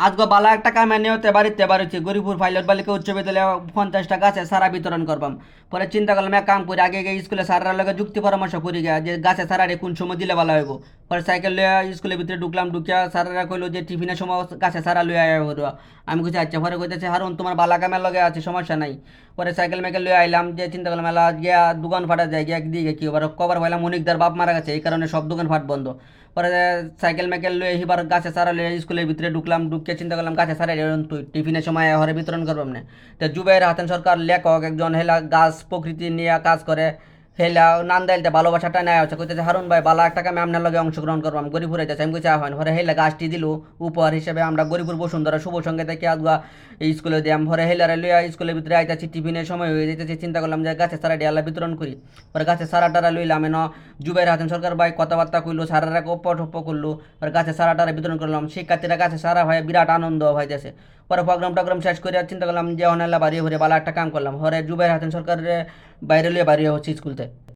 আজকে বালা একটা কামে নিয়তে বাড়িতে বাড়িছি গরিপুর ফাইলত বালিকা উচ্চ বিদ্যালয়ে 50টা গাছে সারা বিতরণ করবাম। পরে চিন্তা করলাম এক কাম করি, আগে গিয়ে স্কুলে স্যাররা লগে যুক্তি পরামর্শ করি গিয়া যে গাছে সারারে কোন সময় দিলে ভালো হইব। পরে সাইকেল লইয়া স্কুলের ভিতরে ঢুকলাম, ঢুকিয়া স্যাররা কইলো যে টিফিনের সময় গাছে সারা লইয়া আয়া হইবা। আমি কইছি আচ্ছা। পরে কইতেছে হারুন তোমার বালা কামের লগে আছে, সমস্যা নাই। পরে সাইকেল মাইকেল লইয়া আইলাম, যে চিন্তা করলাম মেলা গিয়া দোকান ফাটা যায় গিয়া একদিকে কি এবার কবার পাইলাম অনেকদার বাপ মারা গেছে, এই কারণে সব দোকান ফাট বন্ধ। পরে সাইকেল মাইকেল লইয়া এবার গাছে সারা লইয়া স্কুলের ভিতরে ঢুকলাম, ঢুকিয়ে চিন্তা করলাম গাছে সারা তুই টিফিনের সময় হরে বিতরণ করবাম না। তো জুবাইর হাসান সরকার লেখক একজন, হেলা গাছ প্রকৃতি নিয়ে কাজ করে, হেলা নান্দাইলতে ভালোবাসাটা নেয় হচ্ছে। কইতেছে হারুন ভাই বালা একটা কামে আপনার লগে অংশগ্রহণ করবাম, গরিপুর হইতেছে। আমি কইছি হয় পরে হেলা গাছটি দিল উপহার হিসেবে, আমরা গরিপুর বসুন্ধরা শুভ সঙ্গে থেকে আজগা এই স্কুলে দিয়াম। পরে হেলারে লইয়া স্কুলের ভিতরে আইতাছি, টিফিনের সময় হয়ে যেতেছে, চিন্তা করলাম যে গাছের সারা ডিয়ালা বিতরণ করি। পরে গাছের সারা টারা লইলাম এন, জুবাইর হাসান সরকার ভাই কথাবার্তা কইলো, সারারা গপ্প টপ্প করলো। পরে গাছের সারা টারা বিতরণ করলাম, শিক্ষার্থীরা গাছে সারা ভাই বিরাট আনন্দ হইতেছে। পরে প্রোগ্রাম টোগ্রাম শেষ করে চিন্তা করলাম যে অনেলা বাড়ি হরে বালা একটা কাম করলাম, হরে জুবাইর হাসান সরকারের বাইরে লিয়ে বাড়ি হচ্ছে স্কুলতে।